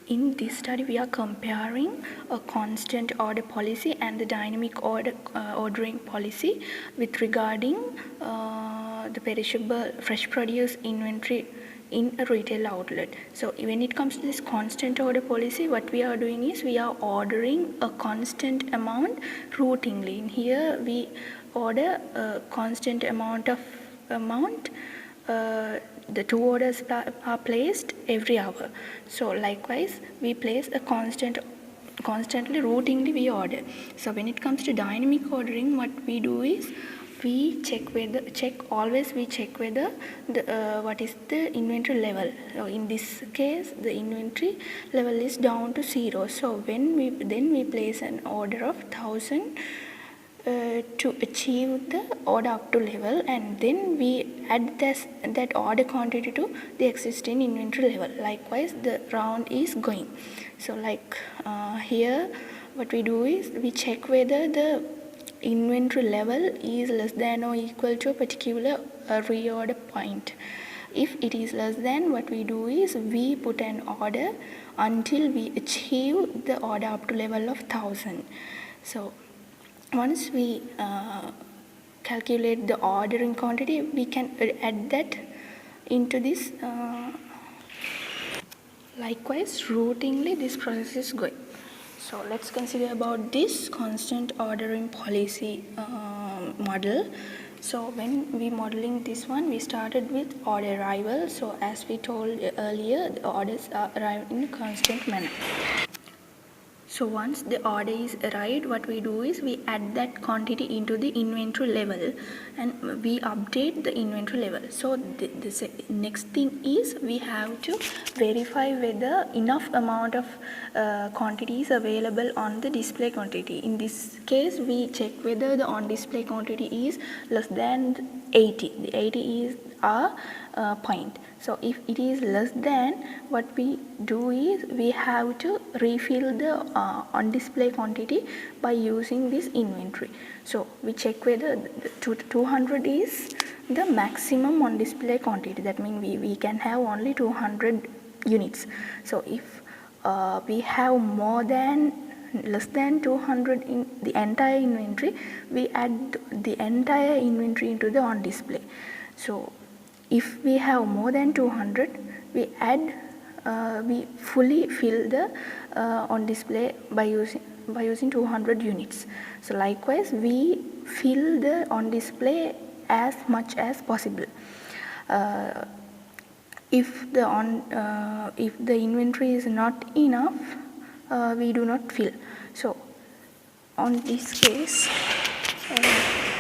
In this study, we are comparing a constant order policy and the dynamic ordering policy with regarding the perishable fresh produce inventory in a retail outlet. So when it comes to this constant order policy, what we are doing is we are ordering a constant amount routinely. In here, we order a constant amount. The two orders are placed every hour. So likewise, we place a constantly routinely we order. So when it comes to dynamic ordering, what we do is we always check whether the what is the inventory level. So in this case, the inventory level is down to 0. So when we place an order of 1000 to achieve the order up to level, and then we add that order quantity to the existing inventory level. Likewise, the round is going. So like here, what we do is we check whether the inventory level is less than or equal to a particular reorder point. If it is less than, what we do is we put an order until we achieve the order up to level of 1000. So once we calculate the ordering quantity, we can add that into this. Likewise, routinely this process is going. So let's consider about this constant ordering policy model. So when we modeling this one, we started with order arrival. So as we told earlier, the orders are arrived in a constant manner. So once the order is arrived, what we do is we add that quantity into the inventory level and we update the inventory level. So the next thing is we have to verify whether enough amount of quantity is available on the display quantity. In this case, we check whether the on display quantity is less than 80. The 80 is our point. So if it is less than, what we do is we have to refill the on display quantity by using this inventory. So we check whether the 200 is the maximum on display quantity. That means we can have only 200 units. So if we have more than less than 200 in the entire inventory, we add the entire inventory into the on display. So if we have more than 200, we fully fill the on display by using 200 units. So likewise, we fill the on display as much as possible. If the inventory is not enough, we do not fill. So on this case,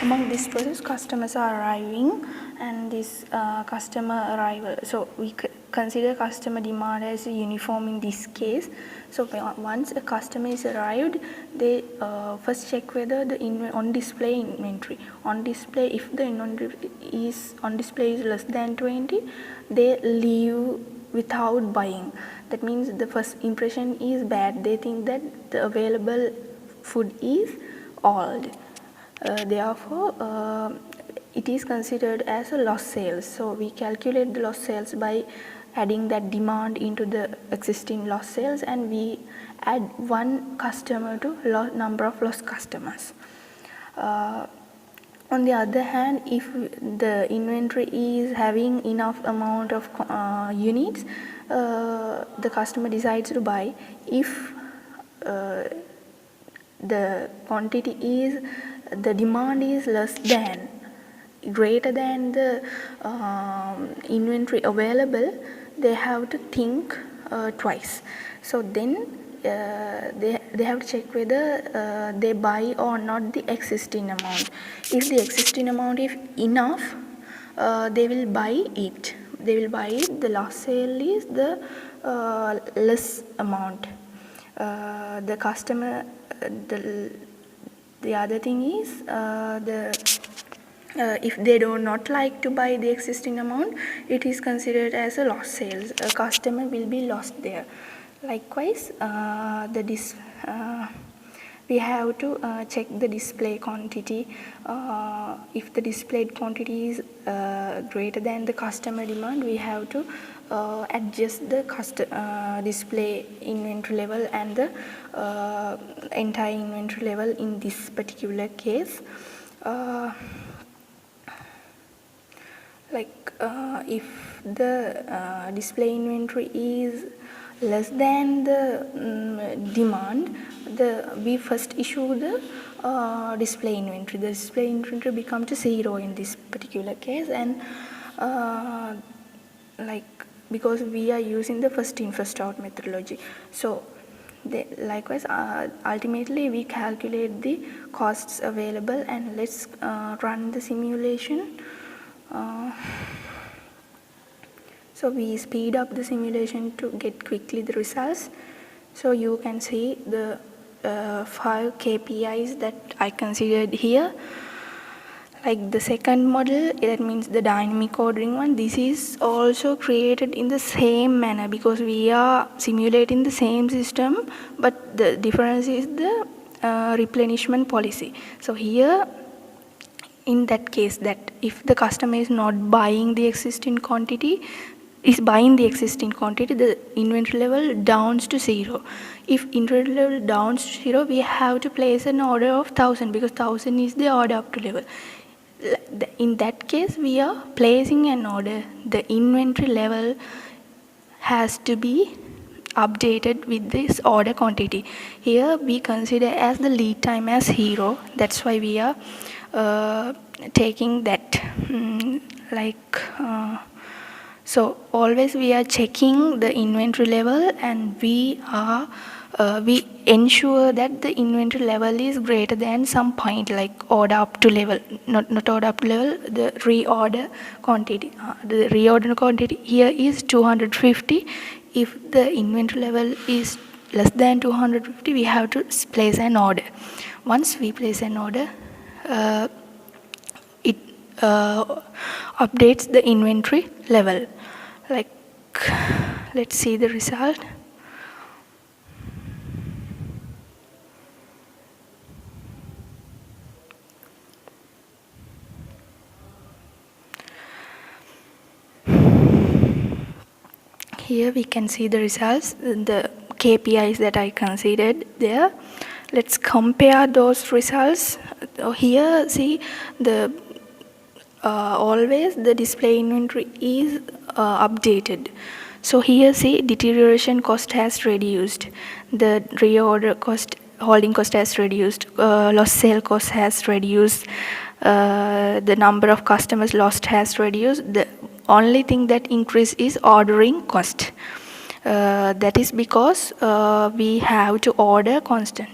among this process, customers are arriving, and this customer arrival, so we consider customer demand as uniform in this case. So once a customer is arrived, they first check whether the on display inventory. On display, if the inventory is on display is less than 20, they leave without buying. That means the first impression is bad. They think that the available food is old. Therefore, it is considered as a lost sales. So we calculate the lost sales by adding that demand into the existing lost sales, and we add one customer to number of lost customers. On the other hand, if the inventory is having enough amount of units, the customer decides to buy. If the quantity is, the demand is greater than the inventory available, they have to think twice. So then they have to check whether they buy or not the existing amount. If the existing amount is enough, they will buy it. The last sale is the less amount. The customer, the other thing is if they do not like to buy the existing amount, it is considered as a lost sales. A customer will be lost there. Likewise, we have to check the display quantity. If the displayed quantity is greater than the customer demand, we have to adjust the display inventory level and the entire inventory level in this particular case. If the display inventory is less than the demand, we first issue the display inventory. The display inventory becomes to 0 in this particular case, and because we are using the first in first out methodology. So likewise, ultimately we calculate the costs available, and let's run the simulation. So we speed up the simulation to get quickly the results. So you can see the 5 KPIs that I considered here. Like the second model, that means the dynamic ordering one, this is also created in the same manner because we are simulating the same system, but the difference is the replenishment policy. So here, in that case, that if the customer is not buying the existing quantity, the inventory level downs to 0. If inventory level downs to 0, we have to place an order of 1000 because 1000 is the order up to level. In that case, we are placing an order. The inventory level has to be updated with this order quantity. Here we consider as the lead time as 0. That's why we are taking that so always we are checking the inventory level, and we ensure that the inventory level is greater than some point, like order up to level, not order up to level, the reorder quantity. The reorder quantity here is 250. If the inventory level is less than 250, we have to place an order. Once we place an order, it updates the inventory level. Let's see the result. Here we can see the results, the KPIs that I considered there. Let's compare those results. Here, see the always the display inventory is updated. So here, see, deterioration cost has reduced, the reorder cost, holding cost has reduced, lost sale cost has reduced, the number of customers lost has reduced. The only thing that increased is ordering cost. That is because we have to order constant.